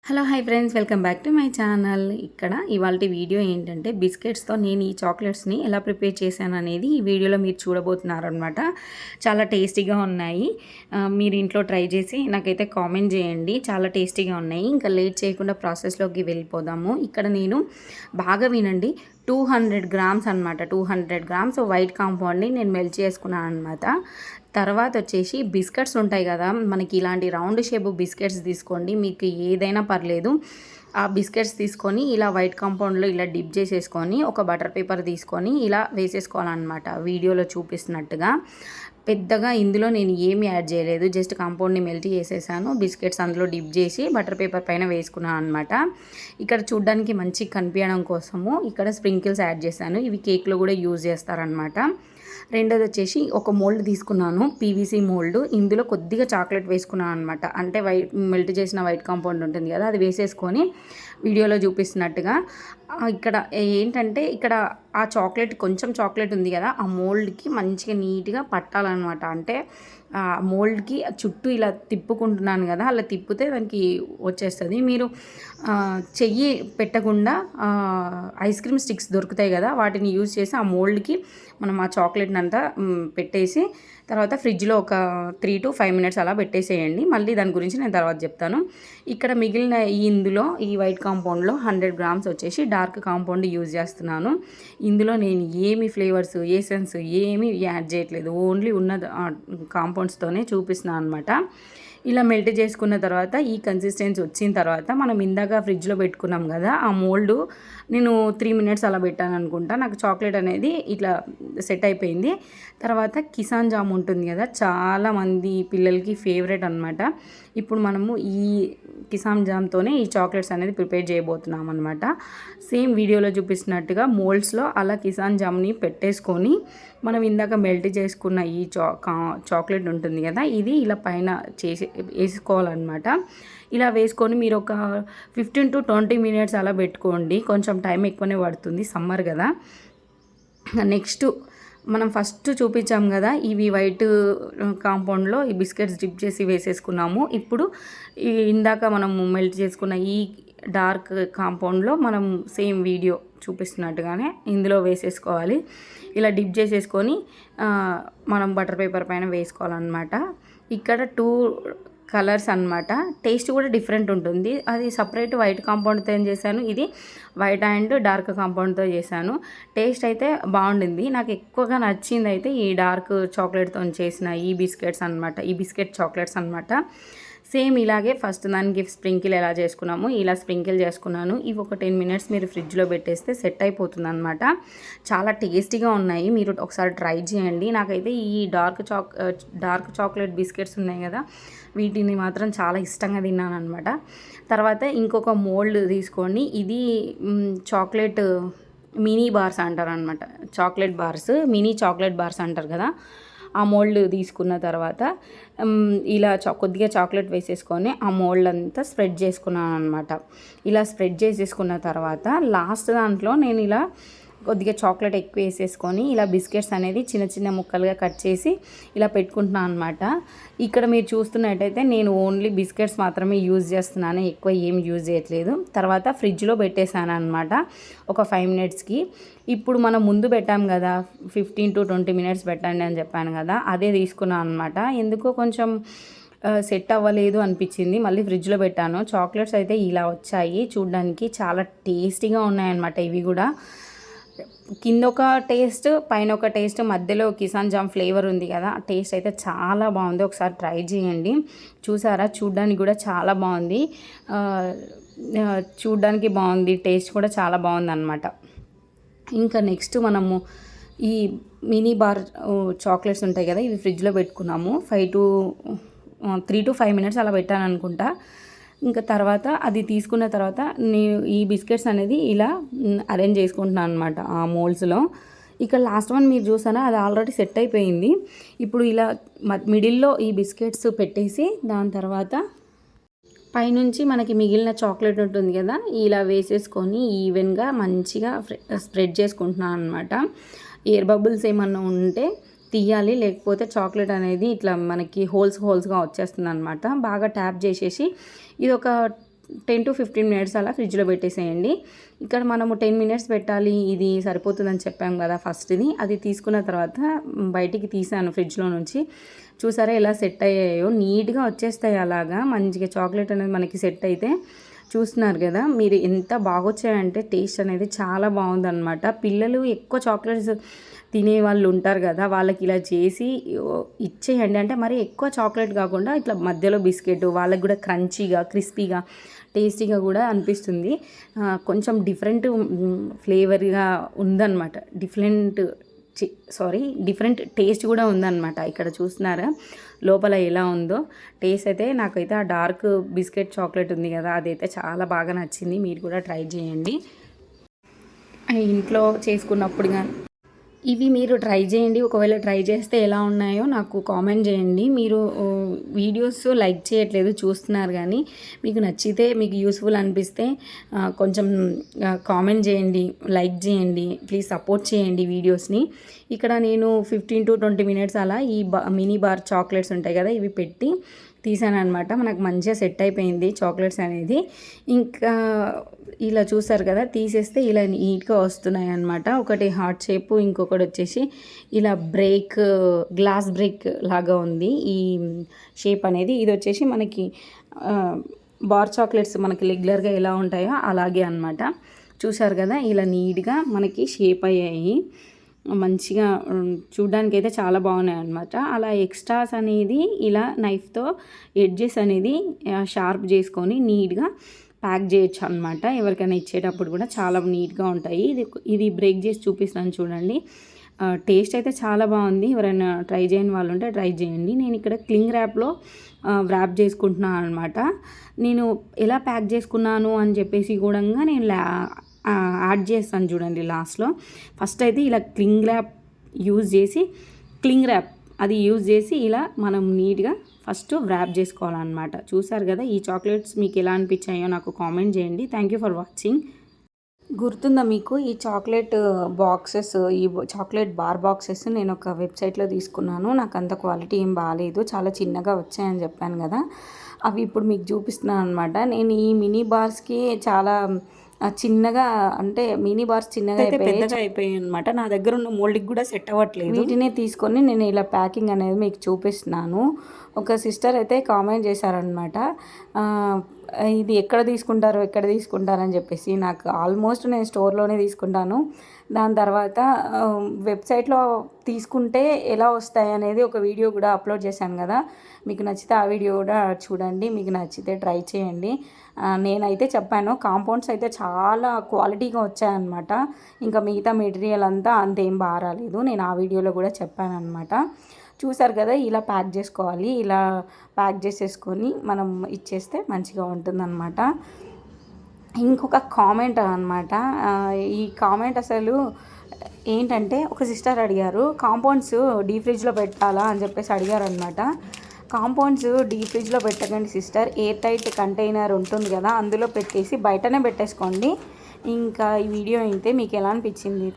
Hello hi friends, welcome back to my channel. ఇక్కడ ఇవాల్టి video ఏంటంటే బిస్కెట్స్తో నేను ఈ చాక్లెట్స్ని ఎలా ప్రిపేర్ చేశాను అనేది ఈ వీడియోలో మీరు చూడబోతున్నారనమాట. చాలా టేస్టీగా ఉన్నాయి. మీరు ఇంట్లో ట్రై చేసి నాకైతే కామెంట్ చేయండి. చాలా టేస్టీగా ఉన్నాయి. ఇంకా లేట్ చేయకుండా ప్రాసెస్లోకి వెళ్ళిపోదాము. ఇక్కడ నేను బాగా వినండి, 200 గ్రామ్స్ అనమాట. 200 గ్రామ్స్ వైట్ కాంపౌండ్ని నేను మెల్ట్ చేసుకున్నాను అనమాట. తర్వాత వచ్చేసి బిస్కెట్స్ ఉంటాయి కదా, మనకి ఇలాంటి రౌండ్ షేప్ బిస్కెట్స్ తీసుకోండి, మీకు ఏదైనా పర్లేదు. ఆ బిస్కెట్స్ తీసుకొని ఇలా వైట్ కాంపౌండ్లో ఇలా డిప్ చేసేసుకొని ఒక బటర్ పేపర్ తీసుకొని ఇలా వేసేసుకోవాలన్నమాట. వీడియోలో చూపిస్తున్నట్టుగా పెద్దగా ఇందులో నేను ఏమి యాడ్ చేయలేదు, జస్ట్ కాంపౌండ్ని మెల్ట్ చేసేసాను. బిస్కెట్స్ అందులో డిప్ చేసి బటర్ పేపర్ పైన వేసుకున్నాను అనమాట. ఇక్కడ చూడ్డానికి మంచి కనిపించడం కోసము ఇక్కడ స్ప్రింకిల్స్ యాడ్ చేశాను. ఇవి కేక్లో కూడా యూజ్ చేస్తారనమాట. రెండోది వచ్చేసి ఒక మోల్డ్ తీసుకున్నాను, పీవీసీ మోల్డ్. ఇందులో కొద్దిగా చాక్లెట్ వేసుకున్నాను అనమాట. అంటే మెల్ట్ చేసిన వైట్ కాంపౌండ్ ఉంటుంది కదా, అది వేసేసుకొని వీడియోలో చూపిస్తున్నట్టుగా ఇక్కడ ఏంటంటే ఇక్కడ ఆ చాక్లెట్ కొంచెం చాక్లెట్ ఉంది కదా, ఆ మోల్డ్కి మంచిగా నీట్గా పట్టాలన్నమాట. అంటే ఆ మోల్డ్కి చుట్టూ ఇలా తిప్పుకుంటున్నాను కదా, అలా తిప్పితే దానికి వచ్చేస్తుంది. మీరు చెయ్యి పెట్టకుండా ఐస్ క్రీమ్ స్టిక్స్ దొరుకుతాయి కదా, వాటిని యూజ్ చేసి ఆ మోల్డ్కి మనం ఆ చాక్లెట్ని అంతా పెట్టేసి తర్వాత ఫ్రిడ్జ్లో ఒక 3 to 5 minutes అలా పెట్టేసేయండి. మళ్ళీ దాని గురించి నేను తర్వాత చెప్తాను. ఇక్కడ మిగిలిన ఇందులో ఈ వైట్ కాంపౌండ్లో 100 గ్రామ్స్ వచ్చేసి డార్క్ కాంపౌండ్ యూజ్ చేస్తున్నాను. ఇందులో నేను ఏమి ఫ్లేవర్స్ ఎసెన్స్ ఏమీ యాడ్ చేయట్లేదు, ఓన్లీ ఉన్న కాంపౌండ్స్తోనే చూపిస్తున్నాను అనమాట. ఇలా మెల్ట్ చేసుకున్న తర్వాత ఈ కన్సిస్టెన్సీ వచ్చిన తర్వాత మనం ఇందాక ఫ్రిడ్జ్లో పెట్టుకున్నాం కదా, ఆ మోల్డ్ నేను 3 minutes అలా పెట్టాను అనుకుంటా. నాకు చాక్లెట్ అనేది ఇట్లా సెట్ అయిపోయింది. తర్వాత కిసాన్ జామ్ ఉంటుంది కదా, చాలామంది పిల్లలకి ఫేవరెట్ అనమాట. ఇప్పుడు మనము ఈ కిసాన్ జామ్తోనే ఈ చాక్లెట్స్ అనేది ప్రిపేర్ చేయబోతున్నాం అనమాట. సేమ్ వీడియోలో చూపిస్తున్నట్టుగా మోల్డ్స్లో అలా కిసాన్ జామ్ని పెట్టేసుకొని మనం ఇందాక మెల్ట్ చేసుకున్న ఈ చాక్లెట్ ఉంటుంది కదా, ఇది ఇలా పైన వేసుకోవాలన్నమాట. ఇలా వేసుకొని మీరు ఒక 15 to 20 minutes అలా పెట్టుకోండి. కొంచెం టైం ఎక్కువనే పడుతుంది, సమ్మర్ కదా. నెక్స్ట్ మనం ఫస్ట్ చూపించాం కదా, ఇవి వైట్ కాంపౌండ్లో ఈ బిస్కెట్స్ డిప్ చేసి వేసేసుకున్నాము. ఇప్పుడు ఇందాక మనం మెల్ట్ చేసుకున్న ఈ డార్క్ కాంపౌండ్లో మనం సేమ్ వీడియో చూపిస్తున్నట్టుగానే ఇందులో వేసేసుకోవాలి. ఇలా డిప్ చేసేసుకొని మనం బటర్ పేపర్ పైన వేసుకోవాలన్నమాట. ఇక్కడ 2 కలర్స్ అనమాట. టేస్ట్ కూడా డిఫరెంట్ ఉంటుంది. అది సపరేట్ వైట్ కాంపౌండ్తో ఏం చేశాను, ఇది వైట్ అండ్ డార్క్ కాంపౌండ్తో చేశాను. టేస్ట్ అయితే బాగుండింది. నాకు ఎక్కువగా నచ్చింది అయితే ఈ డార్క్ చాక్లెట్తో చేసిన ఈ బిస్కెట్స్ అనమాట, ఈ బిస్కెట్ చాక్లెట్స్ అనమాట. సేమ్ ఇలాగే ఫస్ట్ దానికి స్ప్రింకిల్ ఎలా చేసుకున్నాము ఇలా స్ప్రింకిల్ చేసుకున్నాను. ఇవి ఒక 10 minutes మీరు ఫ్రిడ్జ్లో పెట్టేస్తే సెట్ అయిపోతుంది అనమాట. చాలా టేస్టీగా ఉన్నాయి, మీరు ఒకసారి ట్రై చేయండి. నాకైతే ఈ డార్క్ చాక్లెట్ బిస్కెట్స్ ఉన్నాయి కదా, వీటిని మాత్రం చాలా ఇష్టంగా తిన్నాను అనమాట. తర్వాత ఇంకొక మోల్డ్ తీసుకోండి. ఇది చాక్లెట్ మినీ బార్స్ అంటారు అనమాట. Chocolate bars, mini chocolate bars అంటారు కదా, ఆ మోల్డ్ తీసుకున్న తర్వాత ఇలా కొద్దిగా చాక్లెట్ వేసేసుకొని ఆ మోల్డ్ అంతా స్ప్రెడ్ చేసుకున్నాను అనమాట. ఇలా స్ప్రెడ్ చేసేసుకున్న తర్వాత లాస్ట్ దాంట్లో నేను ఇలా కొద్దిగా చాక్లెట్ ఎక్కువ వేసేసుకొని ఇలా బిస్కెట్స్ అనేది చిన్న చిన్న ముక్కలుగా కట్ చేసి ఇలా పెట్టుకుంటున్నాను అనమాట. ఇక్కడ మీరు చూస్తున్నట్టయితే నేను ఓన్లీ బిస్కెట్స్ మాత్రమే యూజ్ చేస్తున్నాను, ఎక్కువ ఏం యూజ్ చేయట్లేదు. తర్వాత ఫ్రిడ్జ్లో పెట్టేశాను అనమాట ఒక 5 minutesకి. ఇప్పుడు మనం ముందు పెట్టాం కదా 15 to 20 minutes పెట్టండి అని చెప్పాను కదా, అదే తీసుకున్నాను అనమాట. ఎందుకో కొంచెం సెట్ అవ్వలేదు అనిపించింది, మళ్ళీ ఫ్రిడ్జ్లో పెట్టాను. చాక్లెట్స్ అయితే ఇలా వచ్చాయి, చూడ్డానికి చాలా టేస్టీగా ఉన్నాయన్నమాట. ఇవి కూడా కింద ఒక టేస్ట్ పైన ఒక టేస్ట్, మధ్యలో కిసాన్ జామ్ ఫ్లేవర్ ఉంది కదా, ఆ టేస్ట్ అయితే చాలా బాగుంది. ఒకసారి ట్రై చేయండి. చూసారా, చూడ్డానికి కూడా చాలా బాగుంది, చూడ్డానికి బాగుంది, టేస్ట్ కూడా చాలా బాగుంది అనమాట. ఇంకా నెక్స్ట్ మనము ఈ మినీ బార్ చాక్లెట్స్ ఉంటాయి కదా, ఇవి ఫ్రిడ్జ్లో పెట్టుకున్నాము. 3 to 5 minutes అలా పెట్టాను అనుకుంటా. ఇంకా తర్వాత అది తీసుకున్న తర్వాత నేను ఈ బిస్కెట్స్ అనేది ఇలా అరేంజ్ చేసుకుంటున్నాను అనమాట ఆ మోల్డ్స్లో. ఇక్కడ లాస్ట్ వన్ మీరు చూసారా, అది ఆల్రెడీ సెట్ అయిపోయింది. ఇప్పుడు ఇలా మిడిల్లో ఈ బిస్కెట్స్ పెట్టేసి దాని తర్వాత పైనుంచి మనకి మిగిలిన చాక్లెట్ ఉంటుంది కదా, ఇలా వేసేసుకొని ఈవెన్గా మంచిగా స్ప్రెడ్ చేసుకుంటున్నాను అనమాట. ఎయిర్ బబుల్స్ ఏమన్నా ఉంటే తీయాలి, లేకపోతే చాక్లెట్ అనేది ఇట్లా మనకి హోల్స్గా వచ్చేస్తుంది అనమాట. బాగా ట్యాప్ చేసేసి ఇది ఒక 10 to 15 మినిట్స్ అలా ఫ్రిడ్జ్లో పెట్టేసేయండి. ఇక్కడ మనము 10 మినిట్స్ పెట్టాలి ఇది సరిపోతుందని చెప్పాం కదా ఫస్ట్ది. అది తీసుకున్న తర్వాత బయటికి తీసాను ఫ్రిడ్జ్లో నుంచి. చూసారా ఎలా సెట్ అయ్యాయో, నీట్గా వచ్చేస్తాయి అలాగా. మంచిగా చాక్లెట్ అనేది మనకి సెట్ అయితే చూస్తున్నారు కదా మీరు, ఎంత బాగా వచ్చాయంటే టేస్ట్ అనేది చాలా బాగుందన్నమాట. పిల్లలు ఎక్కువ చాక్లెట్స్ తినే వాళ్ళు ఉంటారు కదా, వాళ్ళకి ఇలా చేసి ఇచ్చేయండి. అంటే మరి ఎక్కువ చాక్లెట్ కాకుండా ఇట్లా మధ్యలో బిస్కెట్, వాళ్ళకి కూడా క్రంచీగా, క్రిస్పీగా, టేస్టీగా కూడా అనిపిస్తుంది. కొంచెం డిఫరెంట్ ఫ్లేవర్గా ఉందన్నమాట. డిఫరెంట్ టేస్ట్ కూడా ఉందన్నమాట. ఇక్కడ చూస్తున్నారా లోపల ఎలా ఉందో టేస్ట్ అయితే. నాకైతే ఆ డార్క్ బిస్కెట్ చాక్లెట్ ఉంది కదా, అదైతే చాలా బాగా నచ్చింది. మీరు కూడా ట్రై చేయండి ఇంట్లో చేసుకున్నప్పుడు. కానీ ఇవి మీరు ట్రై చేయండి. ఒకవేళ ట్రై చేస్తే ఎలా ఉన్నాయో నాకు కామెంట్ చేయండి. మీరు వీడియోస్ లైక్ చేయట్లేదు, చూస్తున్నారు కానీ మీకు నచ్చితే, మీకు యూస్ఫుల్ అనిపిస్తే కొంచెం కామెంట్ చేయండి, లైక్ చేయండి, ప్లీజ్ సపోర్ట్ చేయండి వీడియోస్ని. ఇక్కడ నేను 15 to 20 మినిట్స్ అలా ఈ మినీ బార్ చాక్లెట్స్ ఉంటాయి కదా, ఇవి పెట్టి తీసాను అనమాట. మనకు మంచిగా సెట్ అయిపోయింది చాక్లెట్స్ అనేది. ఇంకా ఇలా చూసారు కదా, తీసేస్తే ఇలా నీట్గా వస్తున్నాయి అనమాట. ఒకటి హార్ట్ షేపు, ఇంకొకటి వచ్చేసి ఇలా గ్లాస్ బ్రేక్ లాగా ఉంది ఈ షేప్ అనేది. ఇది వచ్చేసి మనకి బార్ చాక్లెట్స్ మనకి రెగ్యులర్గా ఎలా ఉంటాయో అలాగే అనమాట. చూసారు కదా ఇలా నీట్గా మనకి షేప్ అయ్యాయి. మంచిగా చూడ్డానికి అయితే చాలా బాగున్నాయి అనమాట. అలా ఎక్స్ట్రాస్ అనేది ఇలా నైఫ్తో ఎడ్జెస్ అనేది షార్ప్ చేసుకొని నీట్గా ప్యాక్ చేయొచ్చు అనమాట. ఎవరికైనా ఇచ్చేటప్పుడు కూడా చాలా నీట్గా ఉంటాయి. ఇది బ్రేక్ చేసి చూపిస్తాను చూడండి. టేస్ట్ అయితే చాలా బాగుంది. ఎవరైనా ట్రై చేయని వాళ్ళు ఉంటే ట్రై చేయండి. నేను ఇక్కడ క్లింగ్ ర్యాప్లో ర్యాప్ చేసుకుంటున్నాను అనమాట. నేను ఎలా ప్యాక్ చేసుకున్నాను అని చెప్పేసి కూడా నేను యాడ్ చేస్తాను చూడండి లాస్ట్లో. ఫస్ట్ అయితే ఇలా క్లింగ్ ర్యాప్ యూజ్ చేసి ఇలా మనం నీట్గా ఫస్ట్ ర్యాప్ చేసుకోవాలన్నమాట. చూసారు కదా ఈ చాక్లెట్స్ మీకు ఎలా అనిపించాయో నాకు కామెంట్ చేయండి. Thank you for watching. గుర్తుందా మీకు ఈ చాక్లెట్ బాక్సెస్, ఈ చాక్లెట్ బార్ బాక్సెస్ నేను ఒక వెబ్సైట్లో తీసుకున్నాను. నాకు అంత క్వాలిటీ ఏం బాగాలేదు, చాలా చిన్నగా వచ్చాయని చెప్పాను కదా, అవి ఇప్పుడు మీకు చూపిస్తున్నాను అనమాట. నేను ఈ మినీ బార్స్కి చాలా చిన్నగా, అంటే మినీ బార్స్ చిన్నగా పెద్దగా అయిపోయాయి అనమాట. నా దగ్గర ఉన్న మోల్డ్కి కూడా సెట్ అవ్వట్లేదు. వీటినే తీసుకొని నేను ఇలా ప్యాకింగ్ అనేది మీకు చూపిస్తున్నాను. ఒక సిస్టర్ అయితే కామెంట్ చేశారనమాట, ఇది ఎక్కడ తీసుకుంటారని చెప్పేసి. నాకు ఆల్మోస్ట్ నేను స్టోర్లోనే తీసుకుంటాను. దాని తర్వాత వెబ్సైట్లో తీసుకుంటే ఎలా వస్తాయి అనేది ఒక వీడియో కూడా అప్లోడ్ చేశాను కదా, మీకు నచ్చితే ఆ వీడియో కూడా చూడండి. మీకు నచ్చితే ట్రై చేయండి. నేనైతే చెప్పాను కాంపౌండ్స్ అయితే చాలా క్వాలిటీగా వచ్చాయన్నమాట. ఇంకా మిగతా మెటీరియల్ అంతా అంతేం బాగా రాలేదు. నేను ఆ వీడియోలో కూడా చెప్పాను అనమాట. చూసారు కదా ఇలా ప్యాక్ చేసుకోవాలి. ఇలా ప్యాక్ చేసేసుకొని మనం ఇచ్చేస్తే మంచిగా ఉంటుందన్నమాట. ఇంకొక కామెంట్ అనమాట, ఈ కామెంట్ అసలు ఏంటంటే ఒక సిస్టర్ అడిగారు, కాంపౌండ్స్ డీప్ ఫ్రిడ్జ్లో పెట్టాలా అని చెప్పేసి అడిగారనమాట. కాంపౌండ్స్ డీప్ ఫ్రిడ్జ్లో పెట్టకండి సిస్టర్, ఎయిర్ టైట్ కంటైనర్ ఉంటుంది కదా అందులో పెట్టేసి బయటనే పెట్టేసుకోండి. ఇంకా ఈ వీడియో అయితే మీకు ఎలా అనిపించింది?